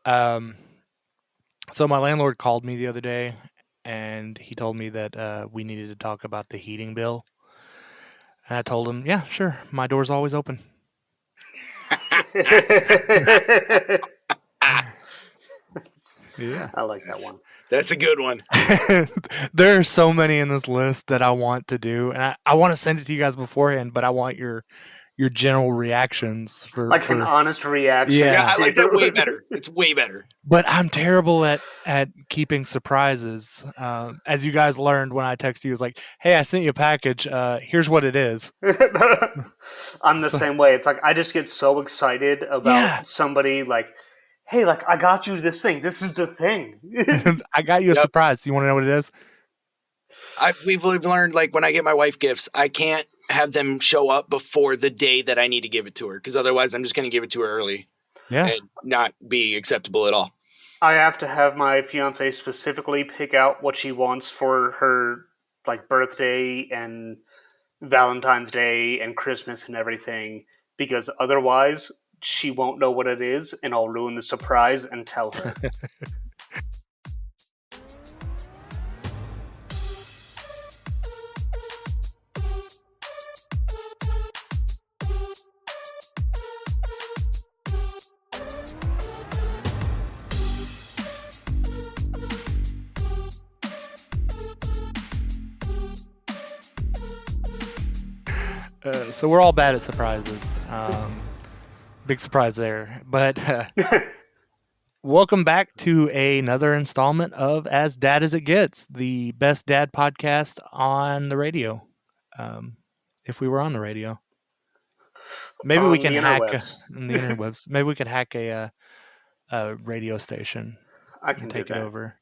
Um, so my landlord called me the other day, and he told me that we needed to talk about the heating bill. And I told him, yeah, sure, my door's always open. Yeah. I like that one. That's a good one. There are so many in this list that I want to do, and I want to send it to you guys beforehand, but I want your general reactions for Like an honest reaction. Yeah. Yeah, I like that way better. It's way better. But I'm terrible at keeping surprises. As you guys learned when I texted you, it was like, hey, I sent you a package. Here's what it is. I'm the same way. It's like I just get so excited about somebody like, hey, like I got you this thing. This is the thing. I got you a surprise. Do you want to know what it is? We've learned, like, when I get my wife gifts, I can't have them show up before the day that I need to give it to her, because otherwise I'm just going to give it to her early. Yeah. And not be acceptable at all. I have to have my fiance specifically pick out what she wants for her like birthday and Valentine's Day and Christmas and everything, because otherwise she won't know what it is and I'll ruin the surprise and tell her. So we're all bad at surprises. Big surprise there. But welcome back to another installment of As Dad as It Gets, the best dad podcast on the radio. If we were on the radio. Maybe we can hack the interwebs. Maybe we could hack a radio station and take it over.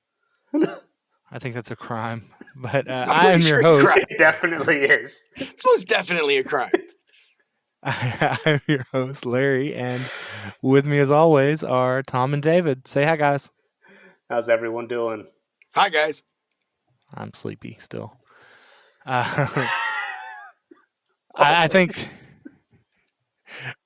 I think that's a crime, but I am your host. It definitely is. It's most definitely a crime. I'm your host, Larry, and with me as always are Tom and David. Say hi, guys. How's everyone doing? Hi, guys. I'm sleepy still. I think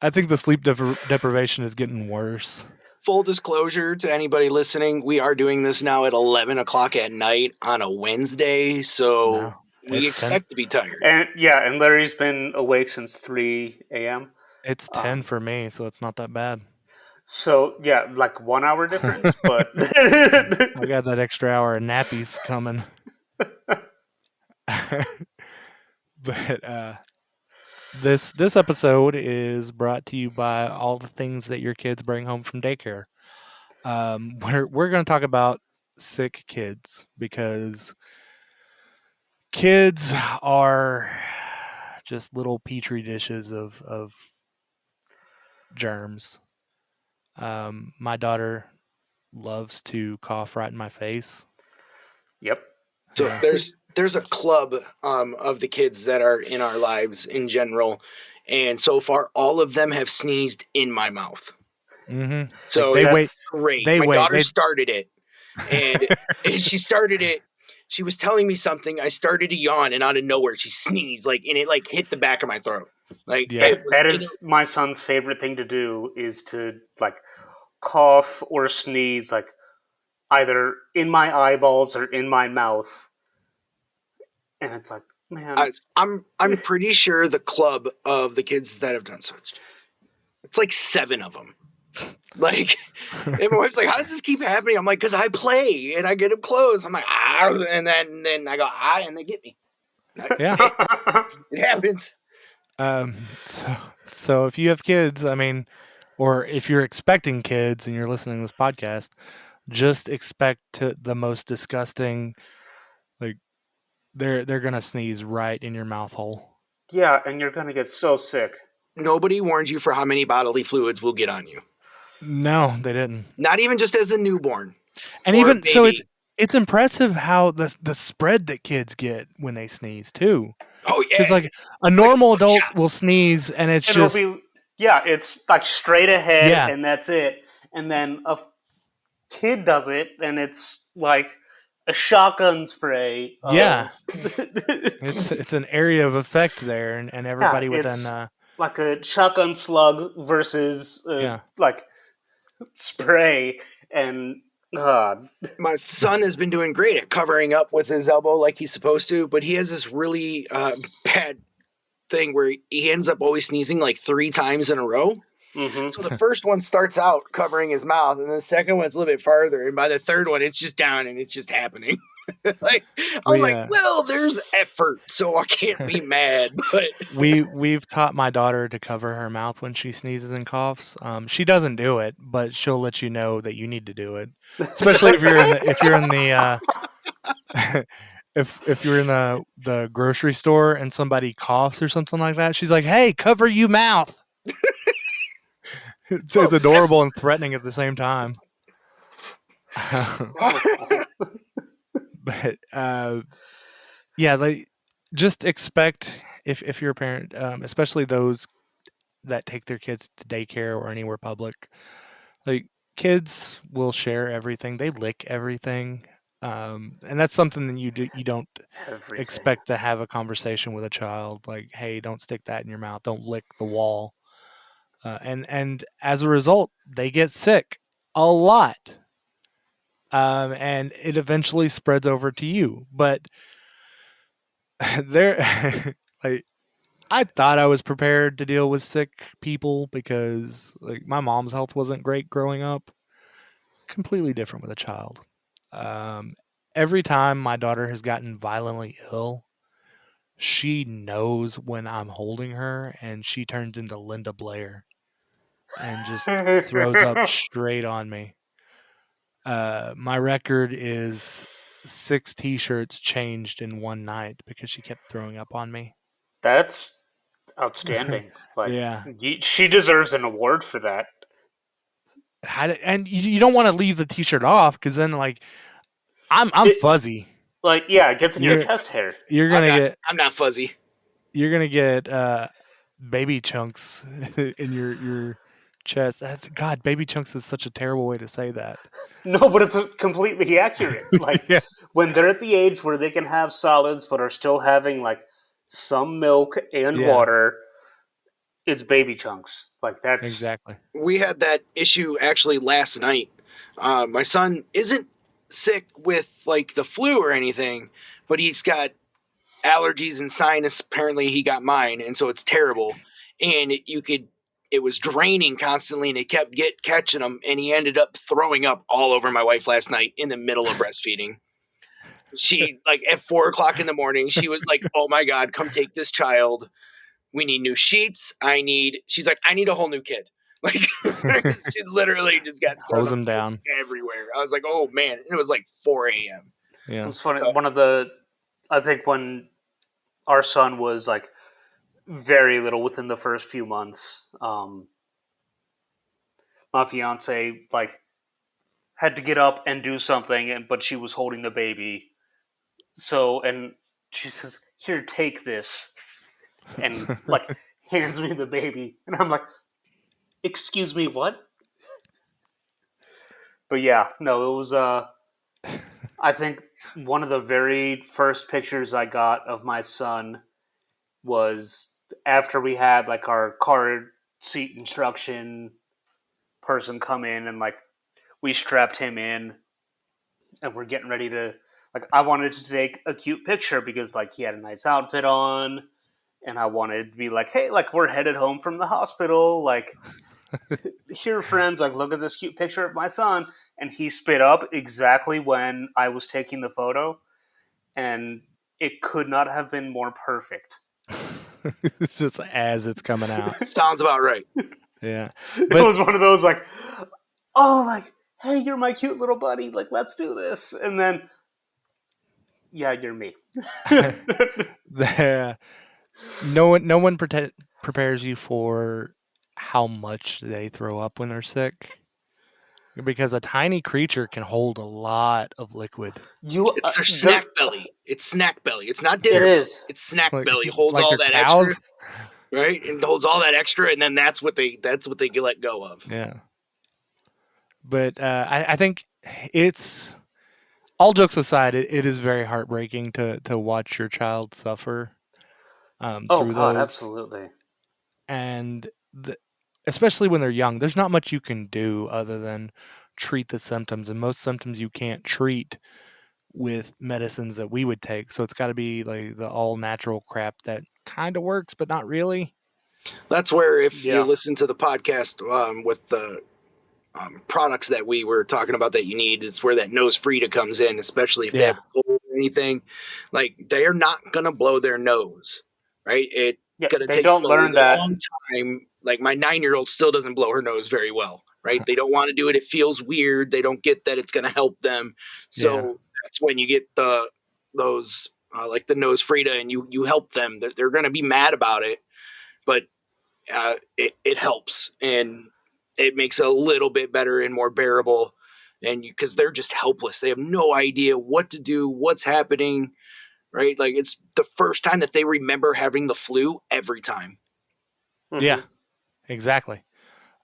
the sleep deprivation is getting worse. Full disclosure to anybody listening, we are doing this now at 11 o'clock at night on a Wednesday, so we expect to be tired. And Larry's been awake since 3 a.m. It's 10 for me, so it's not that bad. So, yeah, like 1 hour difference, but... I got that extra hour of nappies coming. But this episode is brought to you by all the things that your kids bring home from daycare. We're going to talk about sick kids, because kids are just little petri dishes of germs. My daughter loves to cough right in my face. Yep. So there's a club of the kids that are in our lives in general, and so far all of them have sneezed in my mouth. Mm-hmm. So that's great. My daughter started it, and she started it. She was telling me something. I started to yawn, and out of nowhere, she sneezed, and it hit the back of my throat. That is my son's favorite thing to do, is to cough or sneeze either in my eyeballs or in my mouth. And it's like, man, I'm pretty sure the club of the kids that have done so, it's like 7 of them. And my wife's like, how does this keep happening? I'm like, because I play and I get them close. I'm like, and then I go, and they get me. Yeah. It happens. So if you have kids, or if you're expecting kids and you're listening to this podcast, just expect the most disgusting, they're gonna sneeze right in your mouth hole. Yeah, and you're gonna get so sick. Nobody warned you for how many bodily fluids will get on you. No, they didn't. Not even just as a newborn. And even so, it's impressive how the spread that kids get when they sneeze too. Oh yeah, because a normal adult will sneeze and it's straight ahead and that's it. And then a kid does it and it's like a shotgun spray. It's an area of effect there, and everybody within like a shotgun slug versus spray, and uh, My son has been doing great at covering up with his elbow like he's supposed to, but he has this really bad thing where he ends up always sneezing like 3 times in a row. mhm. So the first one starts out covering his mouth, and the second one's a little bit farther, and by the third one, it's just down and it's just happening. Like I'm We like, well, there's effort, so I can't be mad. But we've taught my daughter to cover her mouth when she sneezes and coughs. She doesn't do it, but she'll let you know that you need to do it. Especially if you're in the if you're in the grocery store and somebody coughs or something like that, she's like, "Hey, cover you mouth." It's adorable and threatening at the same time. But yeah, like just expect if you're a parent, especially those that take their kids to daycare or anywhere public, like kids will share everything. They lick everything. And that's something that you don't Everything. expect to have a conversation with a child like, hey, don't stick that in your mouth, don't lick the wall. And as a result, they get sick a lot. And it eventually spreads over to you. But there, like, I thought I was prepared to deal with sick people because, like, my mom's health wasn't great growing up. Completely different with a child. Every time my daughter has gotten violently ill, she knows when I'm holding her, and she turns into Linda Blair and just throws up straight on me. My record is 6 T-shirts changed in one night because she kept throwing up on me. That's outstanding. Like, Yeah, she deserves an award for that. and you don't want to leave the T-shirt off because then, like, I'm It- fuzzy. Like, yeah, it gets in your You're- chest hair. You're gonna I'm not fuzzy. get baby chunks in your chest. God, baby chunks is such a terrible way to say that. No, but it's completely accurate. Like, Yeah, when they're at the age where they can have solids but are still having like some milk and Yeah. water, it's baby chunks. Like, that's exactly. We had that issue actually last night. My son isn't sick with like the flu or anything, but he's got allergies and sinus. Apparently, he got mine, and so it's terrible. And it was draining constantly, and it kept catching him, and he ended up throwing up all over my wife last night in the middle of breastfeeding. She like at 4 o'clock in the morning, she was like, "Oh my god, come take this child. We need new sheets. She's like, I need a whole new kid." Like she literally just got thrown Hose up them down. everywhere. I was like, oh man. And it was like 4 a.m. it Yeah. was funny. I think when our son was like very little, within the first few months, my fiance like had to get up and do something, but she was holding the baby. So, and she says, "Here, take this," and like hands me the baby, and I'm like, "Excuse me, what?" But yeah, no, it was. I think one of the very first pictures I got of my son was after we had like our car seat instruction person come in, and like we strapped him in, and we're getting ready to, like, I wanted to take a cute picture because like he had a nice outfit on, and I wanted to be like, hey, like, we're headed home from the hospital, like, here, friends, like, look at this cute picture of my son. And he spit up exactly when I was taking the photo, and it could not have been more perfect. It's just as it's coming out. Sounds about right. Yeah. It But- was one of those like, oh, like, hey, you're my cute little buddy, like, let's do this. And then, yeah, you're me. no one prepares you for how much they throw up when they're sick, because a tiny creature can hold a lot of liquid. It's their snack belly. It's snack belly. It's not dinner. It is. It's snack Like- belly. Holds like all their that cows. extra, right? And holds all that extra, and then that's what they let go of. Yeah. But I think it's, all jokes aside, it is very heartbreaking to watch your child suffer Oh, through God, those. absolutely. And especially when they're young, there's not much you can do other than treat the symptoms, and most symptoms you can't treat with medicines that we would take. So it's got to be like the all natural crap that kind of works, but not really. That's where, if you Yeah. listen to the podcast with the products that we were talking about that you need, it's where that nose Frida comes in, especially if they have a cold or anything. Like, they're not going to blow their nose, right? It's Yeah, going to they take don't a learn that. long time. Like, my 9-year-old still doesn't blow her nose very well, right? They don't want to do it. It feels weird. They don't get that it's going to help them. So Yeah. that's when you get those like the nose Frida, and you help them. They're going to be mad about it, but it helps, and it makes it a little bit better and more bearable. And because they're just helpless, they have no idea what to do, what's happening, right? Like, it's the first time that they remember having the flu every time. Yeah, exactly.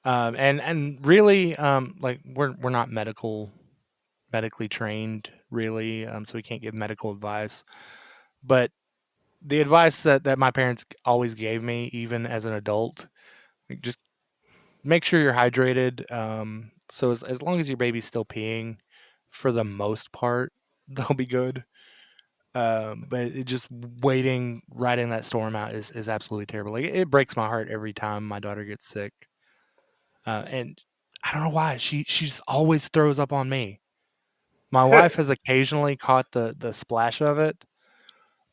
And really, like we're not medically trained really, so we can't give medical advice. But the advice that my parents always gave me, even as an adult, like, just make sure you're hydrated. So as long as your baby's still peeing, for the most part, they'll be good. But it just riding that storm out is absolutely terrible. Like, it breaks my heart every time my daughter gets sick. And I don't know why she just always throws up on me. My wife has occasionally caught the splash of it,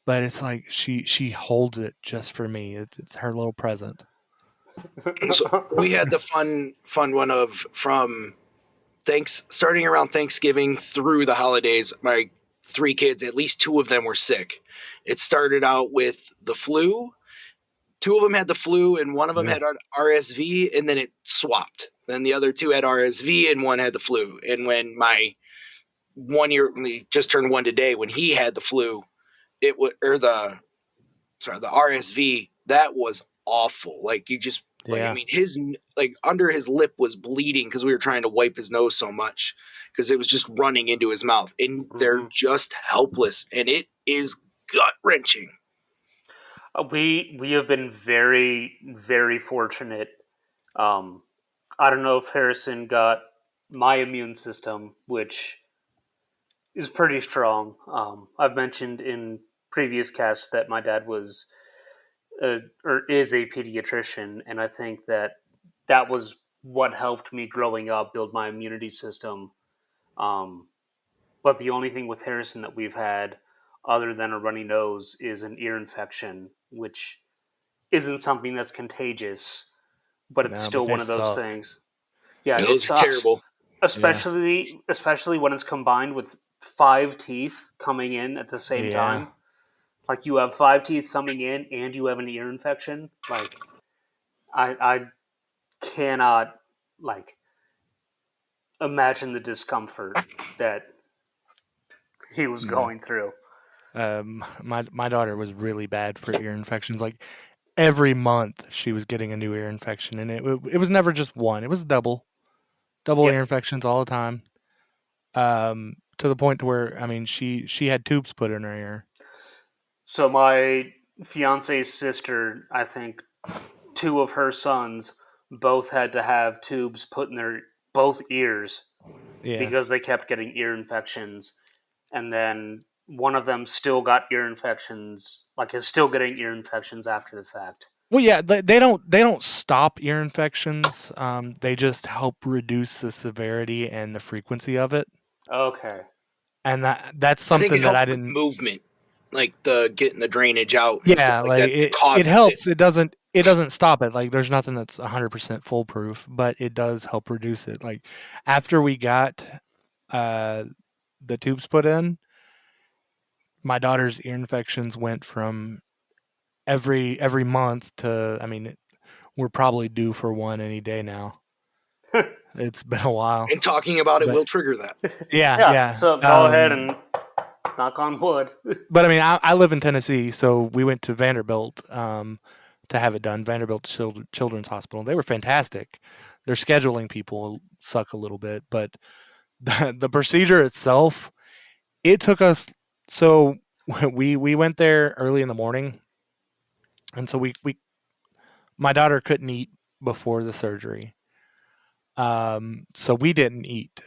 but it's like she holds it just for me. It's her little present. So we had the fun one of from starting around Thanksgiving through the holidays. My 3 kids, at least 2 of them were sick. It started out with the flu. 2 of them had the flu, and one of them Yeah. had RSV, and then it swapped. Then the other 2 had RSV, and one had the flu. And when my 1-year, he just turned 1 today, when he had the flu, it was the RSV, that was awful. Like, you just like, I Yeah. mean, his like under his lip was bleeding because we were trying to wipe his nose so much because it was just running into his mouth, and they're just helpless, and it is gut wrenching. We have been very, very fortunate. I don't know if Harrison got my immune system, which is pretty strong. I've mentioned in previous casts that my dad was or is a pediatrician, and I think that was what helped me growing up build my immunity system. Um, but the only thing with Harrison that we've had, other than a runny nose, is an ear infection, which isn't something that's contagious, but it's No, but still they one of those suck. things. Yeah, it Those are sucks, terrible. Yeah. especially when it's combined with 5 teeth coming in at the same Yeah. time. Like, you have 5 teeth coming in and you have an ear infection. Like, I cannot like imagine the discomfort that he was No. going through. My daughter was really bad for ear infections. Like, every month she was getting a new ear infection, and it was never just one. It was double Yep. ear infections all the time. To the point to where, I mean, she had tubes put in her ear. So my fiance's sister, I think 2 of her sons both had to have tubes put in their both ears Yeah. because they kept getting ear infections. And then one of them still got ear infections, like is still getting ear infections after the fact. Well, yeah, they don't stop ear infections. They just help reduce the severity and the frequency of it. Okay. And that's I think it something that I helps with didn't. movement, like the getting the drainage out and Yeah, stuff like like that it causes helps. It doesn't stop it. Like, there's nothing that's 100% foolproof, but it does help reduce it. Like, after we got uh the tubes put in, my daughter's ear infections went from every month to, I mean, we're probably due for one any day now. It's been a while. And talking about it But will trigger that. yeah. So go ahead and knock on wood. But I mean, I live in Tennessee, so we went to Vanderbilt to have it done. Vanderbilt Children's Hospital. They were fantastic. Their scheduling people suck a little bit, but the procedure itself, it took us. So we went there early in the morning, and so we my daughter couldn't eat before the surgery. So we didn't eat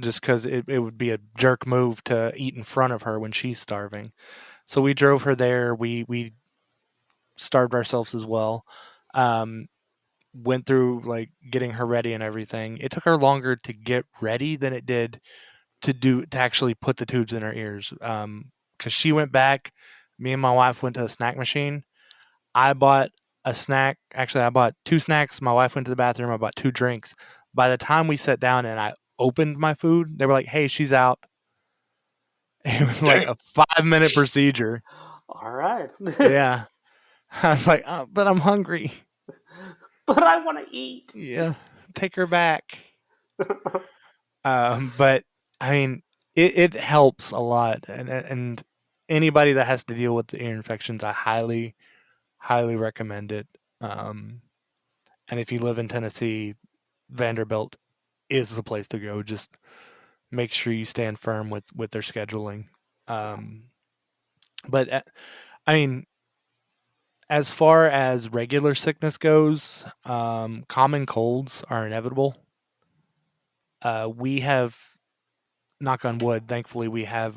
just because it would be a jerk move to eat in front of her when she's starving. So we drove her there. We starved ourselves as well. Um, Went through like getting her ready and everything. It took her longer to get ready than it did to actually put the tubes in her ears. Because she went back, me and my wife went to the snack machine. I bought a snack. Actually, I bought two snacks. My wife went to the bathroom. I bought two drinks. By the time we sat down and I opened my food, they were like, "Hey, she's out." It was like Dang. a 5-minute procedure. All right. Yeah, I was like, oh, "But I'm hungry." But I want to eat. Yeah, take her back. But I mean, it helps a lot, and anybody that has to deal with the ear infections, I highly recommend it. And if you live in Tennessee, Vanderbilt is the place to go. Just make sure you stand firm with their scheduling. But I mean, as far as regular sickness goes, common colds are inevitable. We have, knock on wood, thankfully we have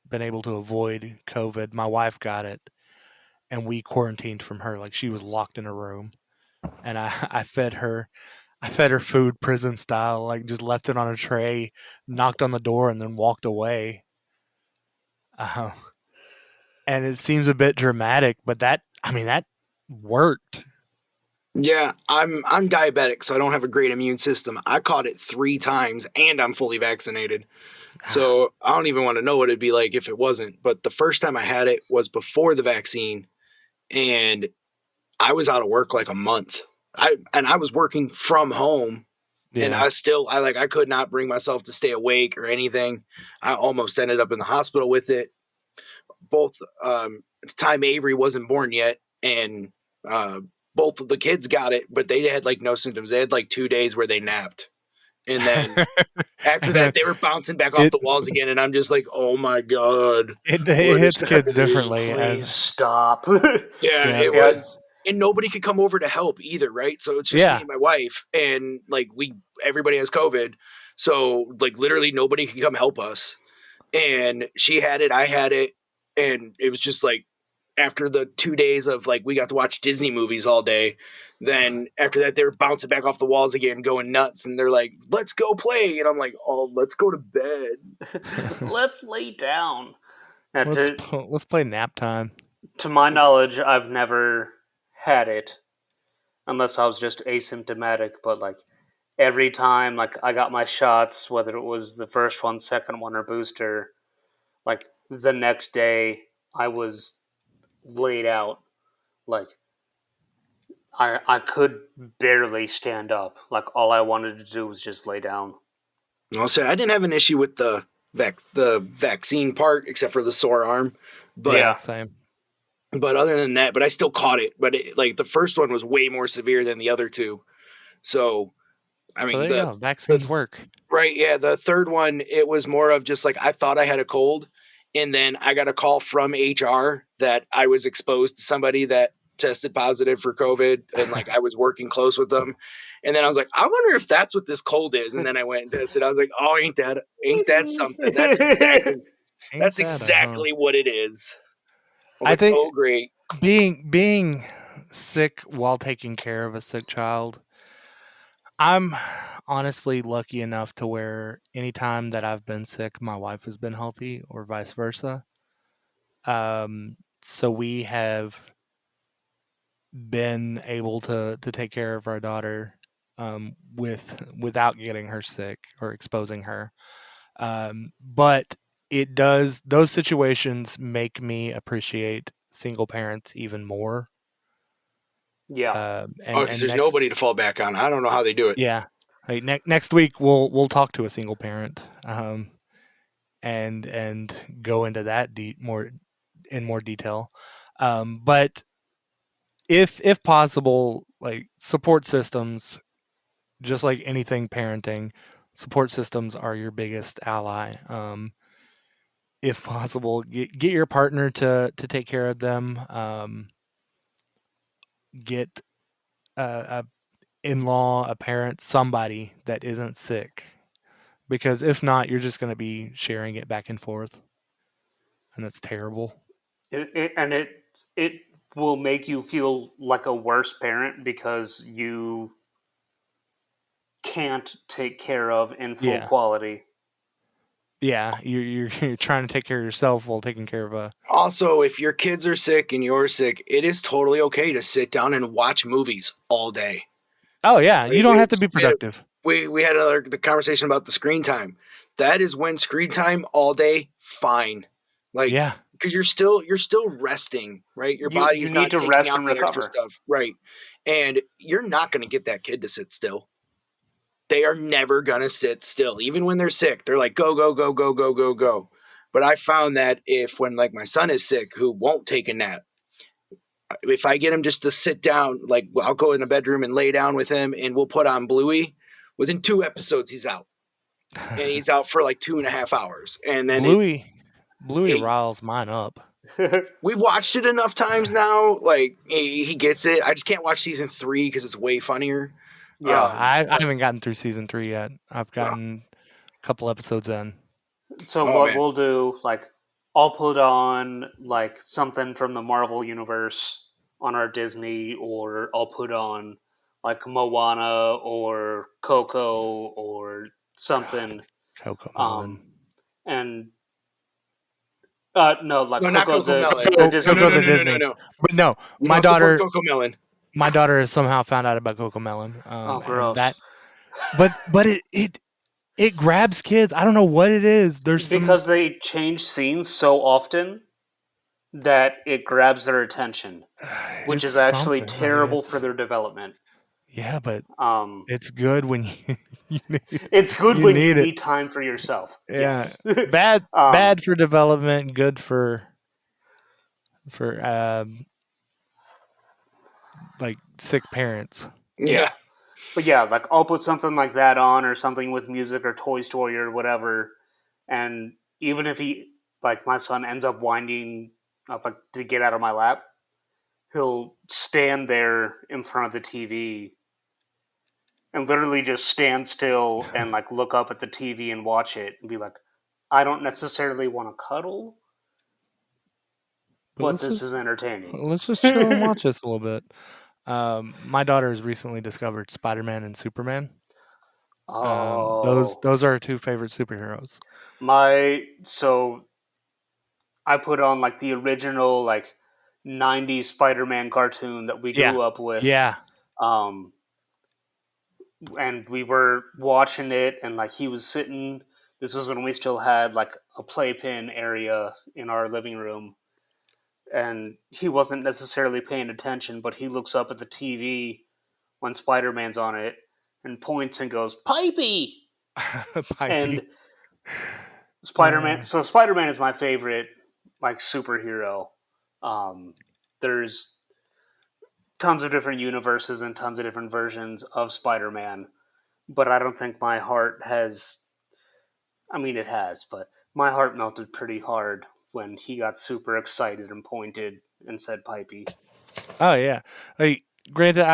been able to avoid COVID. My wife got it, and we quarantined from her. Like she was locked in a room, and I fed her food prison style, like just left it on a tray, knocked on the door, and then walked away. Uh, and it seems a bit dramatic, but that worked. Yeah, I'm diabetic, so I don't have a great immune system. I caught it 3 times, and I'm fully vaccinated. So I don't even want to know what it'd be like if it wasn't. But the first time I had it was before the vaccine, and I was out of work like a month. I was working from home, and Yeah, I could not bring myself to stay awake or anything. I almost ended up in the hospital with it. Both at the time Avery wasn't born yet, and uh, both of the kids got it, but they had like no symptoms. They had like 2 days where they napped, and then after and then that they were bouncing back off it the walls again. And I'm just like, oh my god, it what is hits kids happening? differently. Please As stop. Yeah, yeah, it Yeah. was. And nobody could come over to help either, right? So it's just me yeah, and my wife, and like everybody has COVID, so like literally nobody can come help us. And she had it, I had it, and it was just like after the 2 days of like we got to watch Disney movies all day. Then after that, they were bouncing back off the walls again, going nuts, and they're like, "Let's go play," and I'm like, "Oh, let's go to bed." Let's lay down. Now, let's play nap time. to my knowledge, I've never had it unless I was just asymptomatic. But like every time, like I got my shots, whether it was the first one, second one, or booster, like the next day I was laid out. Like I could barely stand up. Like all I wanted to do was just lay down. I'll say I didn't have an issue with the vaccine part, except for the sore arm, but Yeah, Yeah. same. other than that, but I still caught it. But like the first one was way more severe than the other two. So I So mean there you go. the Vaccines work. right, yeah, the third one, it was more of just like I thought I had a cold, and then I got a call from HR that I was exposed to somebody that tested positive for COVID, and like I was working close with them. And then I was like, I wonder if that's what this cold is. And then I went and tested. I was like, oh, ain't that something? Ain't That's that a huh? exactly what it is. I was I like, think oh great. being sick while taking care of a sick child, I'm honestly lucky enough to where anytime that I've been sick, my wife has been healthy, or vice versa. So we have been able to take care of our daughter, without getting her sick or exposing her. But it does, those situations make me appreciate single parents even more. Yeah. Oh, And because there's nobody to fall back on. I don't know how they do it. yeah, like next week we'll talk to a single parent, and go into that more in more detail. But if possible, like support systems, just like anything parenting, support systems are your biggest ally. If possible, get your partner to take care of them. Get a in-law, a parent, somebody that isn't sick, because if not, you're just going to be sharing it back and forth, and that's terrible. It will make you feel like a worse parent because you can't take care of in full Yeah, quality. yeah, you're trying to take care of yourself while taking care of a. Also, if your kids are sick and you're sick, it is totally okay to sit down and watch movies all day. Oh yeah, you Right? don't have to be productive. We had the conversation about the screen time. That is when screen time all day, fine. Like, Yeah, because you're still resting, right? Your You body's need not to taking rest out and that extra recover. stuff, right? And you're not going to get that kid to sit still. They are never going to sit still, even when they're sick. They're like go go go go go go go. But I found that if when like my son is sick, who won't take a nap, if I get him just to sit down, like I'll go in the bedroom and lay down with him, and we'll put on Bluey. Within 2 episodes, he's out, and he's out for like 2.5 hours, and then Bluey it riles mine up. we've watched it enough times now. Like he gets it. I just can't watch season 3 because it's way funnier. Yeah. I haven't gotten through season 3 yet. I've gotten a couple episodes in. So Oh what man, we'll do, like, I'll put on like something from the Marvel universe on our Disney, or I'll put on like Moana or Coco or God, something. Coco Melon. Um, and no, like no, not Coco Coco Melon. the No, Disney no, Coco no, the no, no, movie. no, Disney. no. But no, We don't support Coco Melon. my daughter has somehow found out about Coco Melon. Oh, And that, gross! but it grabs kids. I don't know what it is. There's some. Because they change scenes so often that it grabs their attention, which It's is actually something. I mean, terrible for their development. yeah, but Um, it's good when you you need, it's good you when you need it. need time for yourself. Yeah, Yes. um, bad for development, good for like sick parents. yeah. Yeah, But yeah, like I'll put something like that on, or something with music or Toy Story or whatever, and even if he, like my son, ends up winding up like to get out of my lap, he'll stand there in front of the TV and literally just stand still and like look up at the TV and watch it and be like, I don't necessarily want to cuddle, But but this is entertaining. let's just chill and watch this a little bit. My daughter has recently discovered Spider-Man and Superman. Oh, Those are her two favorite superheroes. so I put on like the original like '90s Spider-Man cartoon that we Yeah, grew up with, yeah. um, and we were watching it, and like he was sitting. This was when we still had like a playpen area in our living room, and he wasn't necessarily paying attention, but he looks up at the TV when Spider-Man's on it and points and goes, "Pipey!" Pipey. And Spider-Man is my favorite like superhero. Um, there's tons of different universes and tons of different versions of Spider-Man, but I don't think my heart has. I mean, it has, but my heart melted pretty hard when he got super excited and pointed and said "Pipey." Oh yeah. Like, granted,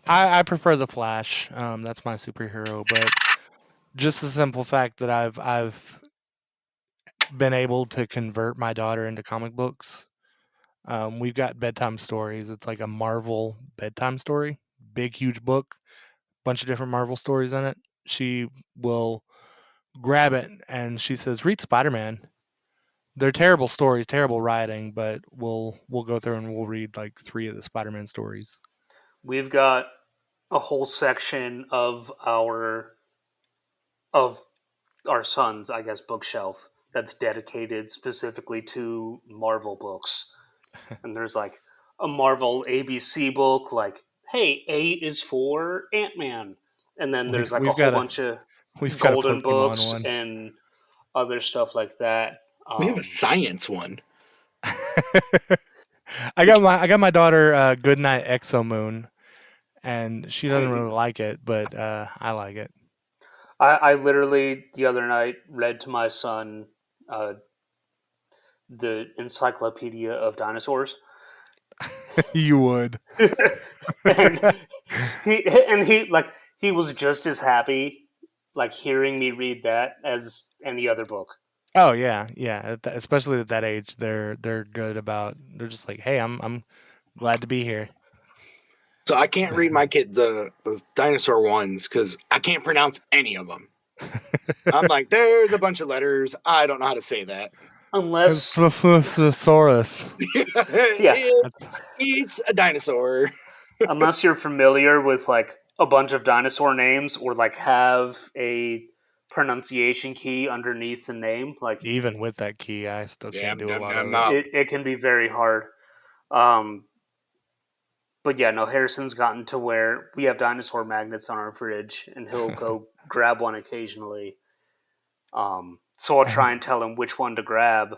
I prefer the Flash. That's my superhero, but just the simple fact that I've been able to convert my daughter into comic books. We've got bedtime stories. It's like a Marvel bedtime story, big huge book, bunch of different Marvel stories in it. She will grab it and she says, "Read Spider Man." They're terrible stories, terrible writing, but we'll go through and we'll read like 3 of the Spider Man stories. We've got a whole section of our son's, I guess, bookshelf that's dedicated specifically to Marvel books. And there's like a Marvel ABC book, like, hey, A is for Ant-Man. And then We there's like a we've whole got a bunch of we've got a golden Pokemon books one. and other stuff like that. we have a science one. I got my daughter Goodnight Exomoon, and she doesn't Hey, really like it, but I like it. I literally the other night read to my son uh, the Encyclopedia of Dinosaurs, You would. and he was just as happy like hearing me read that as any other book. Oh yeah, yeah. Especially at that age, they're good about. They're just like, hey, I'm glad to be here. So I can't read my kid the dinosaur ones because I can't pronounce any of them. I'm like, there's a bunch of letters. I don't know how to say that. Unless Saurus. yeah, It's a dinosaur. unless you're familiar with like a bunch of dinosaur names or like have a pronunciation key underneath the name, like Even with that key, I still can't do a lot of Yum. it. it can be very hard. Um, but yeah, no, Harrison's gotten to where we have dinosaur magnets on our fridge, and he'll go grab one occasionally. So I'll try and tell him which one to grab,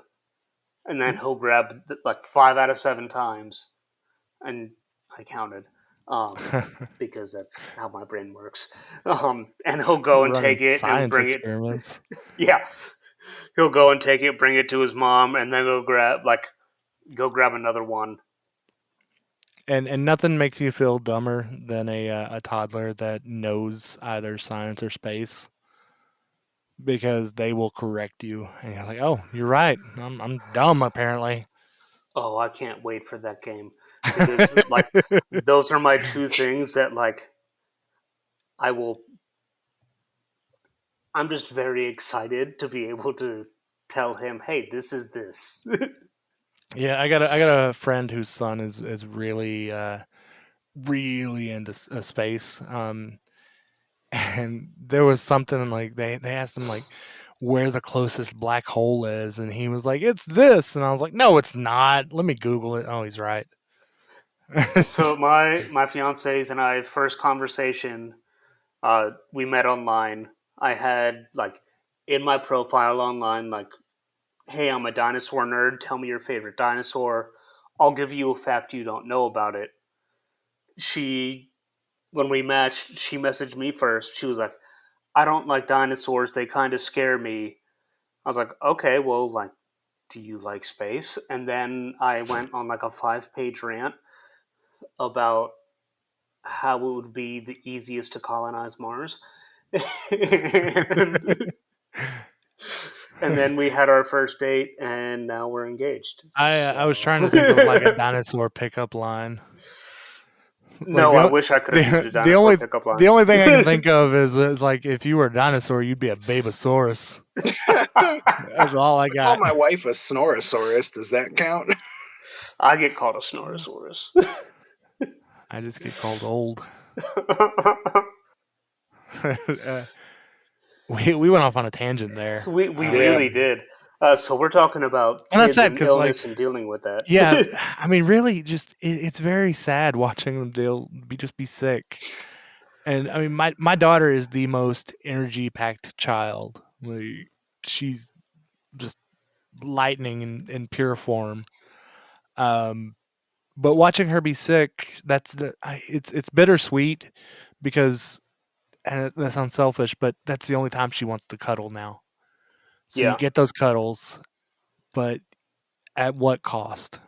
and then he'll grab like 5 out of 7 times, and I counted because that's how my brain works. And he'll go and Running take it and science bring experiments. it. Yeah, he'll go and take it, bring it to his mom, and then go grab another one. And nothing makes you feel dumber than a toddler that knows either science or space, because they will correct you, and you're like, oh, you're right. I'm dumb apparently. Oh, I can't wait for that game because like those are my two things that like I will. I'm just very excited to be able to tell him, "Hey, this is this." Yeah, I got a friend whose son is really really into space. And there was something like they asked him like where the closest black hole is, and he was like, it's this, and I was like, no, it's not. Let me Google it. Oh, he's right. So my fiance's and I first conversation, we met online. I had like in my profile online like, "Hey, I'm a dinosaur nerd. Tell me your favorite dinosaur. I'll give you a fact you don't know about it." She When we matched, she messaged me first. She was like, "I don't like dinosaurs. They kind of scare me." I was like, "Okay, well, like, do you like space?" And then I went on like a 5-page rant about how it would be the easiest to colonize Mars. and, and then we had our first date, and now we're engaged. I was So. trying to think of like a dinosaur pickup line. Like No, I wish I could have used a dinosaur pickup line. the only thing I can think of is like if you were a dinosaur, you'd be a Babosaurus. That's all I I got. call my wife a Snorosaurus. Does that count? I get called a Snorosaurus. I just get called old. We went off on a tangent there. we really did. So we're talking about And that's kids sad and 'cause, illness like, and dealing with that. Yeah, I mean, really, just it's very sad watching them be sick. And I mean, my daughter is the most energy packed child. Like, she's just lightning in pure form. But watching her be sick, it's bittersweet because, and that sounds selfish, but that's the only time she wants to cuddle now. So you Yeah. get those cuddles, but at what cost?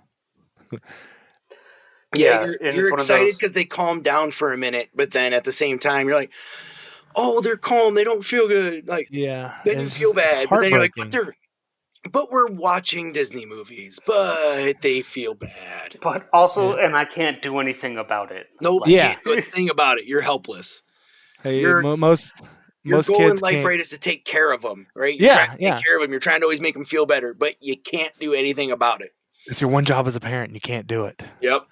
Yeah, and you're it's one of excited those. because they calm down for a minute, but then at the same time, you're like, oh, they're calm. They don't feel good. Like, Yeah, then and you feel it's bad, but then you're like, heartbreaking. but we're watching Disney movies, but they feel bad. But also, Yeah. and I can't do anything about it. Nope, Like, you Yeah. can't do a thing about it. You're helpless. Hey, Your your most goal in kids life, can't. right, is to take care of them, right? You're trying Yeah, to take yeah. care of them. You're trying to always make them feel better, but you can't do anything about it. It's your one job as a parent, and you can't do it. Yep.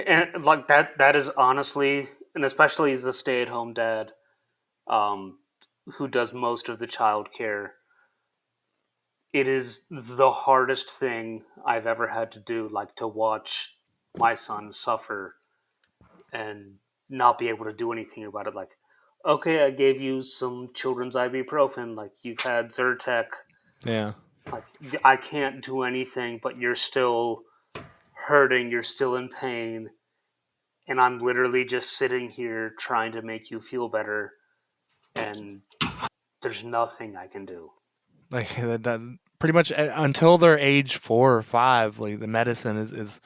and like that is honestly, and especially as a stay-at-home dad, um, who does most of the child care, it is the hardest thing I've ever had to do. Like to watch my son suffer and not be able to do anything about it. Like, okay, I gave you some children's ibuprofen. Like you've had Zyrtec. Yeah. Like I can't do anything, but you're still hurting. You're still in pain, and I'm literally just sitting here trying to make you feel better, and there's nothing I can do. Like that pretty much until they're age 4 or 5, like the medicine is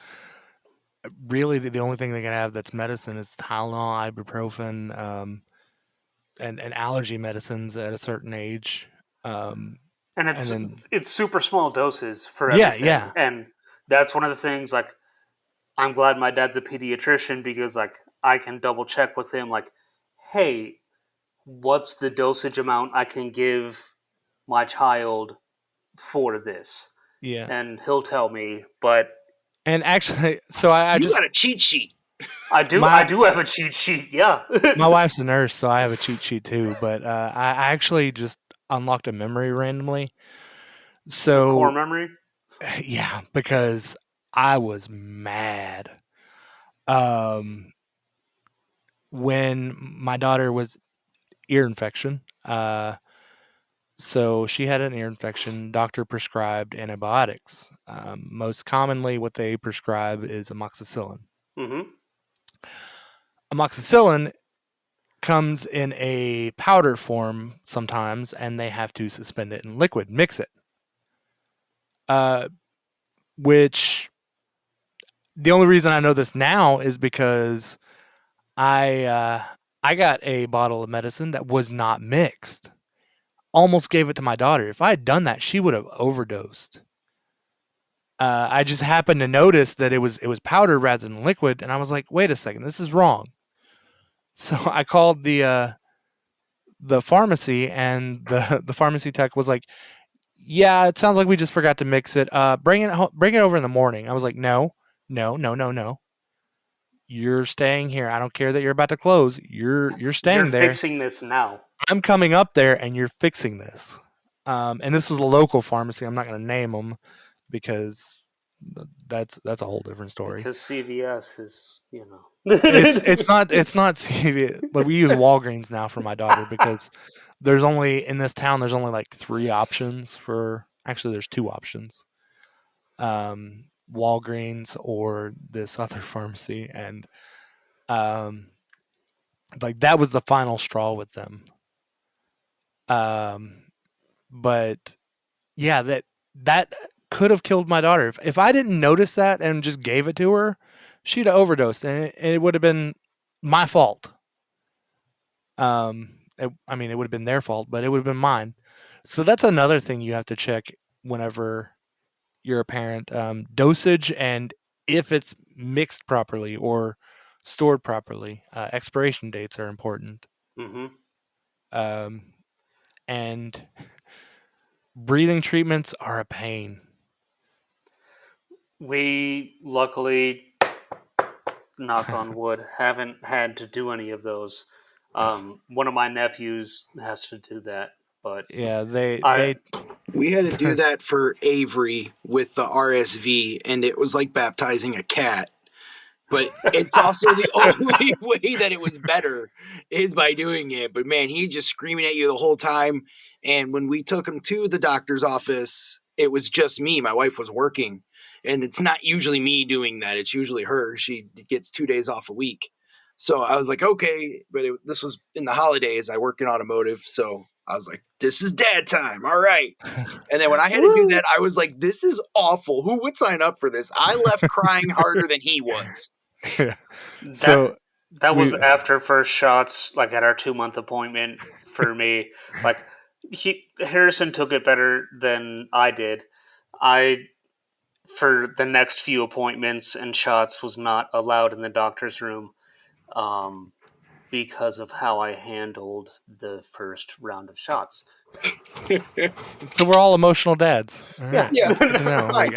really the only thing they can have that's medicine is Tylenol, ibuprofen, and allergy medicines at a certain age. And And then it's super small doses for yeah, everything, yeah, and that's one of the things. Like, I'm glad my dad's a pediatrician because like I can double check with him. Like, hey, what's the dosage amount I can give my child for this? yeah. And he'll tell me. But And actually, so I You just got a cheat sheet. I my do have a cheat sheet. Yeah. my wife's a nurse, so I have a cheat sheet too. But I actually just unlocked a memory randomly. A core So memory. yeah, because I was mad um, when my daughter was ear infection. So she had an ear infection. Doctor prescribed antibiotics. Most commonly, what they prescribe is amoxicillin. Mm-hmm. Amoxicillin comes in a powder form sometimes, and they have to suspend it in liquid, mix it. Uh, which the only reason I know this now is because I uh, I got a bottle of medicine that was not mixed. Almost gave it to my daughter. If I had done that, she would have overdosed. I just happened to notice that it was powder rather than liquid, and I was like, "Wait a second, this is wrong." So I called the pharmacy, and the pharmacy tech was like, "Yeah, it sounds like we just forgot to mix it. Bring it over in the morning." I was like, "No, no, no, no, no. You're staying here. I don't care that you're about to close. You're You're staying there. fixing this now. I'm coming up there, and you're fixing this." And this was a local pharmacy. I'm not going to name them because that's a whole different story. Because CVS is, you know. It's not CVS. Like, we use Walgreens now for my daughter because there's only in this town there's only like three options for actually there's two options. Walgreens or this other pharmacy, and um like that was the final straw with them. Um but yeah, that could have killed my daughter. If I didn't notice that and just gave it to her, she'd have overdosed, and it would have been my fault. I mean, it would have been their fault, but it would have been mine. So that's another thing you have to check whenever you're a parent: dosage and if it's mixed properly or stored properly. Expiration dates are important, Mm-hmm. um, and breathing treatments are a pain. We luckily, knock on wood, haven't had to do any of those. One of my nephews has to do that, but Yeah, they I they We had to do that for Avery with the RSV, and it was like baptizing a cat. But it's also the only way that it was better is by doing it. But man, he's just screaming at you the whole time. And when we took him to the doctor's office, it was just me. My wife was working. And it's not usually me doing that. It's usually her. She gets 2 days off a week. So I was like, okay. But this was in the holidays. I work in automotive. So I was like, this is dad time. All right. And then when I had to do Woo! that, I was like, this is awful. Who would sign up for this? I left crying harder than he was. that so that was we after first shots, like at our 2 month appointment for me. Like, Harrison took it better than I did. I For the next few appointments and shots was not allowed in the doctor's room, um, because of how I handled the first round of shots. so we're all emotional dads. All Yeah. right, Yeah, that's good to know. fine. Like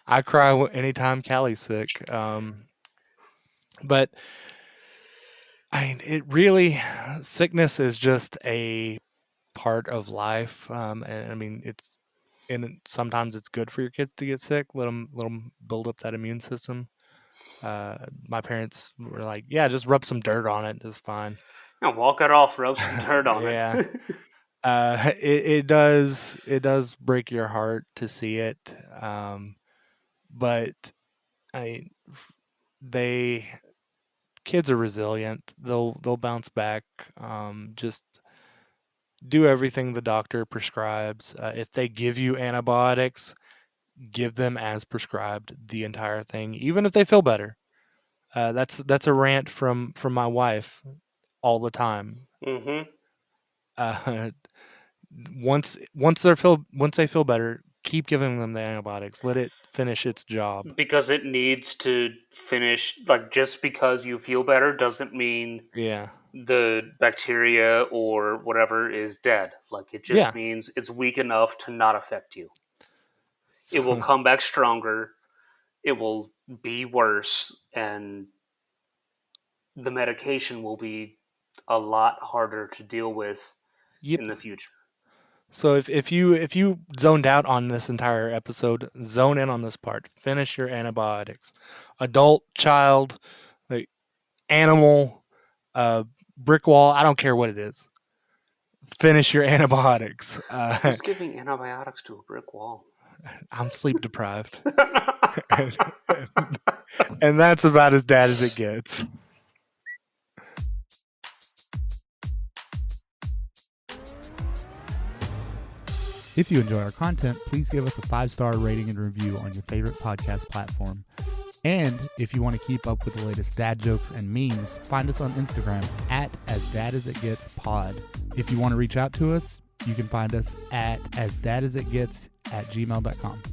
I cry anytime Callie's sick. But I mean, it really sickness is just a part of life. And I mean, sometimes it's good for your kids to get sick. Let them build up that immune system. My parents were like, "Yeah, just rub some dirt on it. It's fine." Now walk it off, rub some dirt on Yeah, it. it does break your heart to see it. But I they kids are resilient. They'll bounce back. Just do everything the doctor prescribes. If they give you antibiotics, give them as prescribed the entire thing, even if they feel better. That's a rant from my wife all the time. Mm-hmm. Once they feel better, keep giving them the antibiotics. Let it finish its job. Because it needs to finish. Like, just because you feel better doesn't mean Yeah. the bacteria or whatever is dead. Like, it just means it's weak enough to not affect you. It will come back stronger. It will be worse, and the medication will be a lot harder to deal with in the future. So if you zoned out on this entire episode, zone in on this part. Finish your antibiotics. Adult, child, like animal, brick wall, I don't care what it is. Finish your antibiotics. Who's giving antibiotics to a brick wall? I'm sleep deprived. And that's about as bad as it gets. If you enjoy our content, please give us a 5-star rating and review on your favorite podcast platform. And if you want to keep up with the latest dad jokes and memes, find us on Instagram at asdadasitgetspod. If you want to reach out to us, you can find us at asdadasitgets@gmail.com.